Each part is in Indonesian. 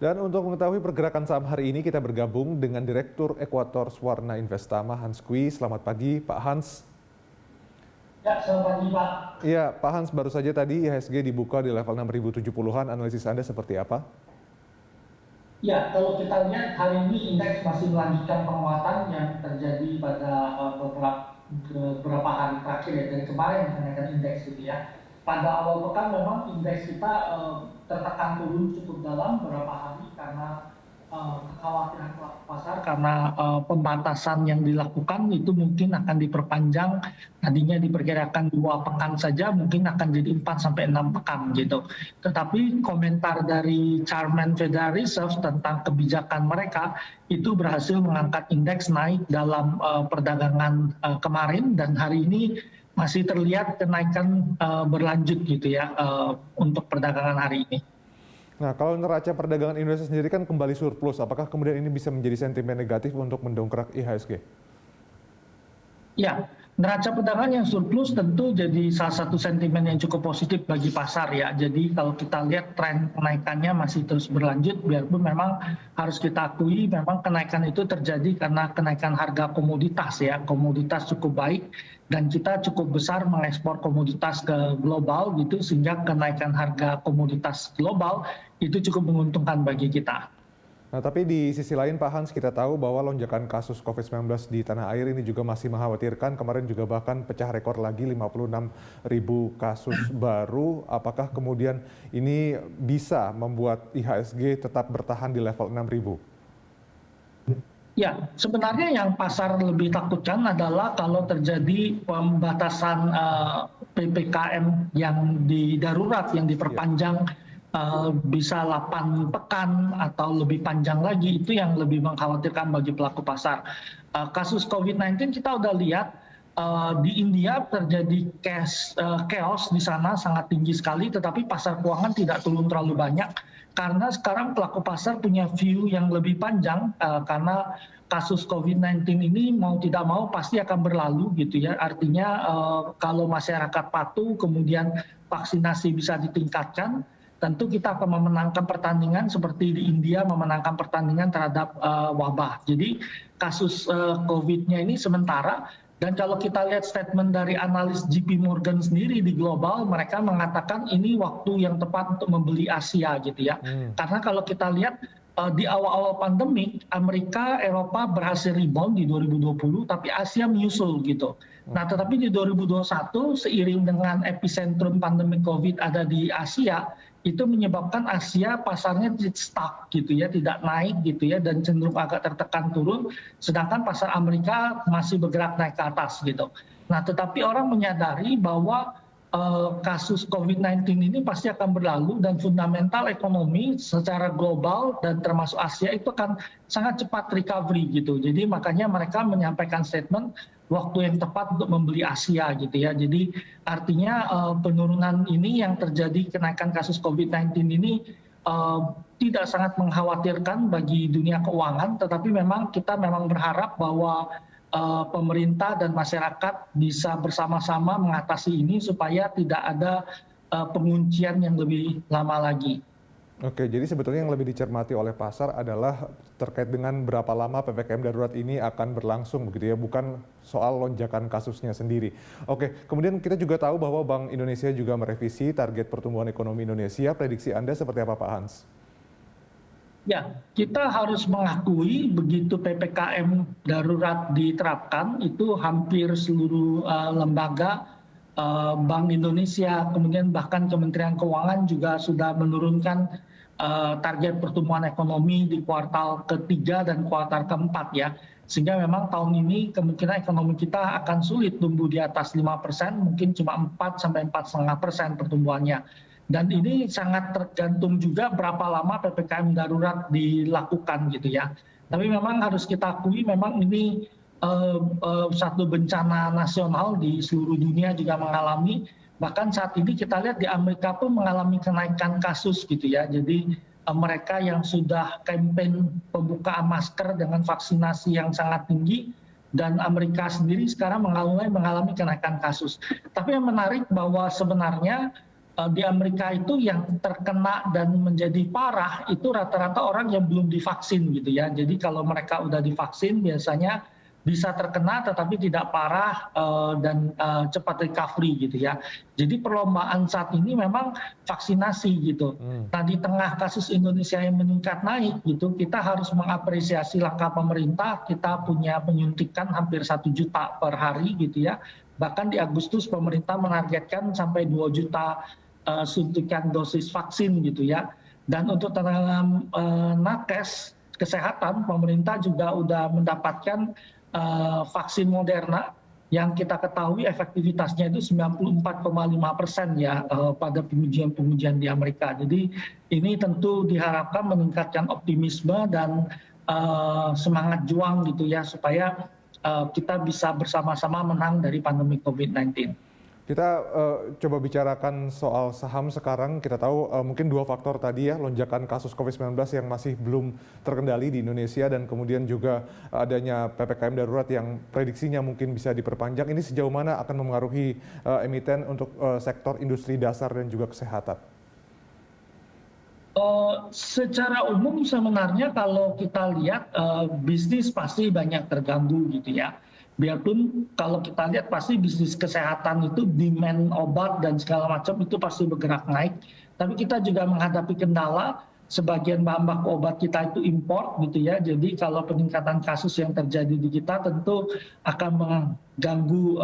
Dan untuk mengetahui pergerakan saham hari ini, kita bergabung dengan Direktur Ekuator Swarna Investama, Hans Kui. Selamat pagi, Pak Hans. Ya, selamat pagi, Pak. Iya, Pak Hans, baru saja tadi IHSG dibuka di level 6.070-an. Analisis Anda seperti apa? Ya, kalau kita lihat hari ini indeks masih melanjutkan penguatan yang terjadi pada beberapa hari terakhir ya, dari kemarin kenaikan indeks gitu ya. Pada awal pekan memang indeks kita tertekan turun cukup dalam beberapa hari karena kekhawatiran pelaku pasar karena pembatasan yang dilakukan itu mungkin akan diperpanjang. Tadinya diperkirakan 2 pekan saja, mungkin akan jadi 4 sampai 6 pekan gitu. Tetapi komentar dari Chairman Federal Reserve tentang kebijakan mereka itu berhasil mengangkat indeks naik dalam perdagangan kemarin, dan hari ini masih terlihat kenaikan berlanjut gitu ya untuk perdagangan hari ini. Nah, kalau neraca perdagangan Indonesia sendiri kan kembali surplus, apakah kemudian ini bisa menjadi sentimen negatif untuk mendongkrak IHSG? Ya, neraca perdagangan yang surplus tentu jadi salah satu sentimen yang cukup positif bagi pasar ya. Jadi kalau kita lihat tren kenaikannya masih terus berlanjut, biarpun memang harus kita akui memang kenaikan itu terjadi karena kenaikan harga komoditas ya. Komoditas cukup baik dan kita cukup besar mengekspor komoditas ke global gitu, sehingga kenaikan harga komoditas global itu cukup menguntungkan bagi kita. Nah, tapi di sisi lain Pak Hans, kita tahu bahwa lonjakan kasus COVID-19 di tanah air ini juga masih mengkhawatirkan. Kemarin juga bahkan pecah rekor lagi 56.000 kasus baru. Apakah kemudian ini bisa membuat IHSG tetap bertahan di level 6.000? Ya, sebenarnya yang pasar lebih takutkan adalah kalau terjadi pembatasan PPKM yang darurat yang diperpanjang bisa 8 pekan atau lebih panjang lagi, itu yang lebih mengkhawatirkan bagi pelaku pasar. Kasus COVID-19 kita udah lihat di India terjadi chaos di sana sangat tinggi sekali, tetapi pasar keuangan tidak turun terlalu banyak karena sekarang pelaku pasar punya view yang lebih panjang karena kasus COVID-19 ini mau tidak mau pasti akan berlalu gitu ya. Artinya kalau masyarakat patuh kemudian vaksinasi bisa ditingkatkan, tentu kita akan memenangkan pertandingan seperti di India memenangkan pertandingan terhadap wabah. Jadi kasus COVID-nya ini sementara, dan kalau kita lihat statement dari analis JP Morgan sendiri di global, mereka mengatakan ini waktu yang tepat untuk membeli Asia gitu ya. Karena kalau kita lihat di awal-awal pandemi, Amerika, Eropa berhasil rebound di 2020, tapi Asia menyusul gitu. Nah, tetapi di 2021 seiring dengan epicentrum pandemi COVID ada di Asia, itu menyebabkan Asia pasarnya stuck gitu ya, tidak naik gitu ya, dan cenderung agak tertekan turun, sedangkan pasar Amerika masih bergerak naik ke atas gitu. Nah, tetapi orang menyadari bahwa kasus COVID-19 ini pasti akan berlalu dan fundamental ekonomi secara global dan termasuk Asia itu akan sangat cepat recovery gitu. Jadi makanya mereka menyampaikan statement waktu yang tepat untuk membeli Asia gitu ya. Jadi artinya penurunan ini yang terjadi, kenaikan kasus COVID-19 ini tidak sangat mengkhawatirkan bagi dunia keuangan, tetapi memang kita berharap bahwa pemerintah dan masyarakat bisa bersama-sama mengatasi ini supaya tidak ada penguncian yang lebih lama lagi. Oke, jadi sebetulnya yang lebih dicermati oleh pasar adalah terkait dengan berapa lama PPKM darurat ini akan berlangsung begitu ya, bukan soal lonjakan kasusnya sendiri. Oke, kemudian kita juga tahu bahwa Bank Indonesia juga merevisi target pertumbuhan ekonomi Indonesia. Prediksi Anda seperti apa, Pak Hans? Ya, kita harus mengakui begitu PPKM darurat diterapkan, itu hampir seluruh lembaga Bank Indonesia, kemudian bahkan Kementerian Keuangan juga sudah menurunkan target pertumbuhan ekonomi di kuartal ketiga dan kuartal keempat ya. Sehingga memang tahun ini kemungkinan ekonomi kita akan sulit tumbuh di atas 5%, mungkin cuma 4 sampai 4,5% pertumbuhannya. Dan ini sangat tergantung juga berapa lama PPKM darurat dilakukan gitu ya. Tapi memang harus kita akui memang ini satu bencana nasional di seluruh dunia juga mengalami. Bahkan saat ini kita lihat di Amerika pun mengalami kenaikan kasus gitu ya. Jadi mereka yang sudah campaign pembukaan masker dengan vaksinasi yang sangat tinggi, dan Amerika sendiri sekarang mengalami kenaikan kasus. Tapi yang menarik bahwa sebenarnya di Amerika itu yang terkena dan menjadi parah itu rata-rata orang yang belum divaksin gitu ya. Jadi kalau mereka udah divaksin biasanya bisa terkena tetapi tidak parah dan cepat recovery gitu ya. Jadi perlombaan saat ini memang vaksinasi gitu. Nah di tengah kasus Indonesia yang meningkat naik gitu, kita harus mengapresiasi langkah pemerintah. Kita punya penyuntikan hampir 1 juta per hari gitu ya. Bahkan di Agustus pemerintah menargetkan sampai 2 juta suntikan dosis vaksin gitu ya. Dan untuk tenaga nakes kesehatan, pemerintah juga sudah mendapatkan vaksin Moderna yang kita ketahui efektivitasnya itu 94,5% ya pada pengujian-pengujian di Amerika. Jadi ini tentu diharapkan meningkatkan optimisme dan semangat juang gitu ya supaya kita bisa bersama-sama menang dari pandemi COVID-19. Kita coba bicarakan soal saham sekarang. Kita tahu mungkin 2 faktor tadi ya, lonjakan kasus COVID-19 yang masih belum terkendali di Indonesia dan kemudian juga adanya PPKM darurat yang prediksinya mungkin bisa diperpanjang. Ini sejauh mana akan memengaruhi emiten untuk sektor industri dasar dan juga kesehatan? Secara umum sebenarnya kalau kita lihat bisnis pasti banyak terganggu gitu ya. Biarpun kalau kita lihat pasti bisnis kesehatan itu demand obat dan segala macam itu pasti bergerak naik. Tapi kita juga menghadapi kendala, sebagian bahan baku obat kita itu import gitu ya. Jadi kalau peningkatan kasus yang terjadi di kita tentu akan mengganggu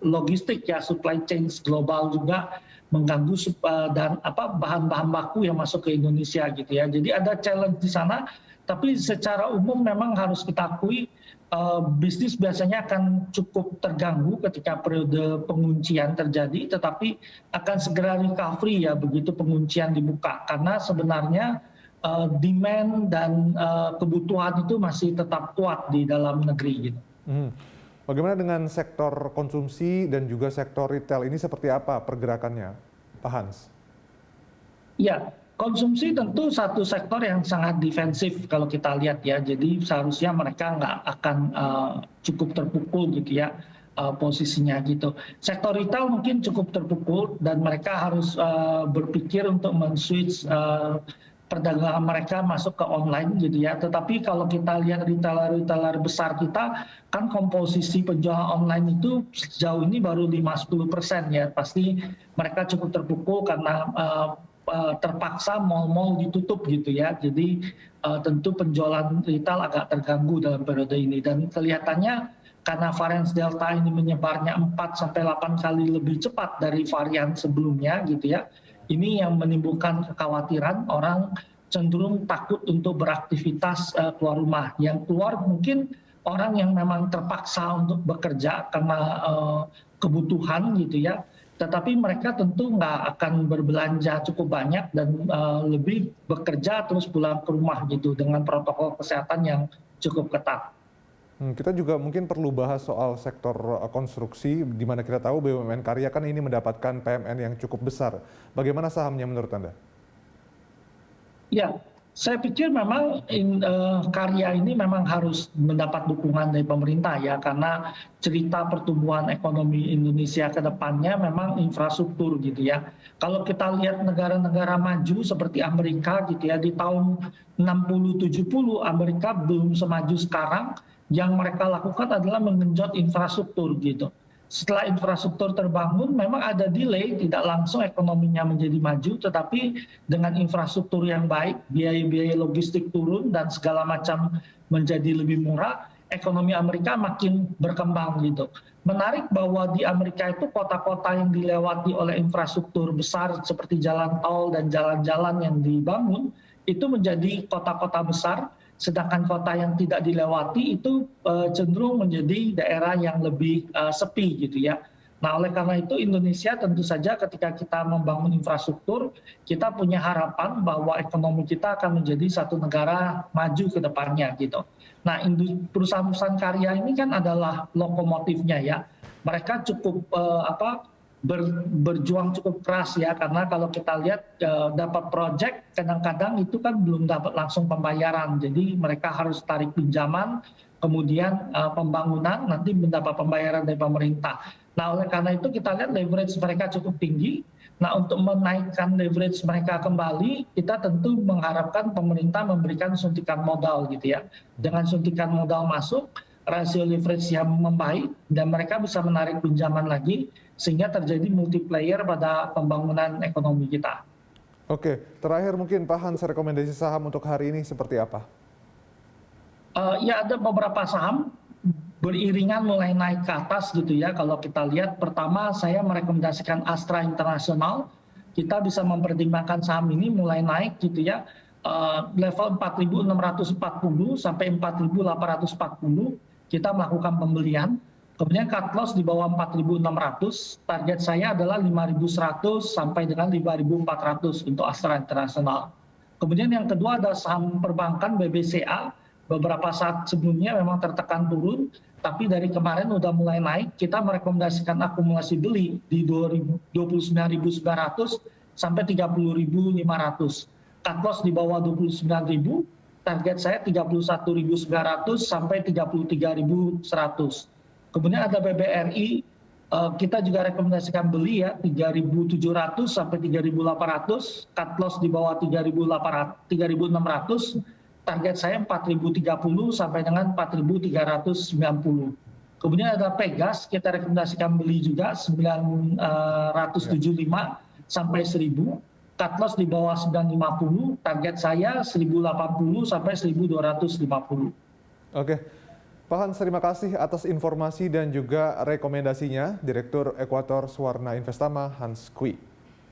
logistik ya, supply chain global juga mengganggu dan bahan-bahan baku yang masuk ke Indonesia gitu ya. Jadi ada challenge di sana. Tapi secara umum memang harus kita akui bisnis biasanya akan cukup terganggu ketika periode penguncian terjadi, tetapi akan segera recovery ya begitu penguncian dibuka. Karena sebenarnya demand dan kebutuhan itu masih tetap kuat di dalam negeri gitu. Bagaimana dengan sektor konsumsi dan juga sektor retail ini seperti apa pergerakannya, Pak Hans? Ya, konsumsi tentu satu sektor yang sangat defensif kalau kita lihat ya. Jadi seharusnya mereka nggak akan cukup terpukul gitu ya posisinya gitu. Sektor retail mungkin cukup terpukul dan mereka harus berpikir untuk men-switch perdagangan mereka masuk ke online gitu ya. Tetapi kalau kita lihat retailer-retailer besar kita, kan komposisi penjualan online itu sejauh ini baru 5-10% ya. Pasti mereka cukup terpukul karena terpaksa mal-mal ditutup gitu ya. Jadi tentu penjualan retail agak terganggu dalam periode ini. Dan kelihatannya karena varian Delta ini menyebarnya 4-8 kali lebih cepat dari varian sebelumnya gitu ya. Ini yang menimbulkan kekhawatiran orang cenderung takut untuk beraktivitas keluar rumah. Yang keluar mungkin orang yang memang terpaksa untuk bekerja karena kebutuhan gitu ya. Tetapi mereka tentu nggak akan berbelanja cukup banyak dan lebih bekerja terus pulang ke rumah gitu dengan protokol kesehatan yang cukup ketat. Kita juga mungkin perlu bahas soal sektor konstruksi, di mana kita tahu BUMN Karya kan ini mendapatkan PMN yang cukup besar. Bagaimana sahamnya menurut Anda? Ya, saya pikir memang Karya ini memang harus mendapat dukungan dari pemerintah ya, karena cerita pertumbuhan ekonomi Indonesia ke depannya memang infrastruktur gitu ya. Kalau kita lihat negara-negara maju seperti Amerika gitu ya, di tahun 60-70 Amerika belum semaju sekarang. Yang mereka lakukan adalah menggenjot infrastruktur gitu. Setelah infrastruktur terbangun, memang ada delay, tidak langsung ekonominya menjadi maju, tetapi dengan infrastruktur yang baik, biaya-biaya logistik turun dan segala macam menjadi lebih murah, ekonomi Amerika makin berkembang gitu. Menarik bahwa di Amerika itu kota-kota yang dilewati oleh infrastruktur besar seperti jalan tol dan jalan-jalan yang dibangun, itu menjadi kota-kota besar. Sedangkan kota yang tidak dilewati itu cenderung menjadi daerah yang lebih sepi gitu ya. Nah oleh karena itu Indonesia tentu saja ketika kita membangun infrastruktur, kita punya harapan bahwa ekonomi kita akan menjadi satu negara maju ke depannya gitu. Nah perusahaan-perusahaan karya ini kan adalah lokomotifnya ya. Mereka cukup berjuang cukup keras ya, karena kalau kita lihat dapat proyek kadang-kadang itu kan belum dapat langsung pembayaran, jadi mereka harus tarik pinjaman, kemudian pembangunan nanti mendapat pembayaran dari pemerintah. Nah oleh karena itu kita lihat leverage mereka cukup tinggi Nah, untuk menaikkan leverage mereka kembali, kita tentu mengharapkan pemerintah memberikan suntikan modal gitu ya. Dengan suntikan modal masuk, rasio leverage yang membaik, dan mereka bisa menarik pinjaman lagi, sehingga terjadi multiplier pada pembangunan ekonomi kita. Oke, terakhir mungkin Pak Hans, rekomendasi saham untuk hari ini seperti apa? Ya ada beberapa saham beriringan mulai naik ke atas gitu ya. Kalau kita lihat, pertama saya merekomendasikan Astra International. Kita bisa mempertimbangkan saham ini mulai naik gitu ya. Level 4.640 sampai 4.840 kita melakukan pembelian. Kemudian cut loss di bawah 4.600. Target saya adalah 5.100 sampai dengan 5.400 untuk Astra International. Kemudian yang kedua ada saham perbankan BBCA. Beberapa saat sebelumnya memang tertekan turun, tapi dari kemarin udah mulai naik. Kita merekomendasikan akumulasi beli di 29.900 sampai 30.500. Cut loss di bawah 29.000, target saya 31.900 sampai 33.100. Kemudian ada BBRI, kita juga rekomendasikan beli ya 3.700 sampai 3.800, cut loss di bawah 3.600. Target saya 4.030 sampai dengan 4.390. Kemudian ada Pegas, kita rekomendasikan beli juga 975 sampai 1.000. Cut loss di bawah 950, target saya 1.080 sampai 1.250. Oke, Pak Hans, terima kasih atas informasi dan juga rekomendasinya, Direktur Ekuator Suwarna Investama Hans Kui.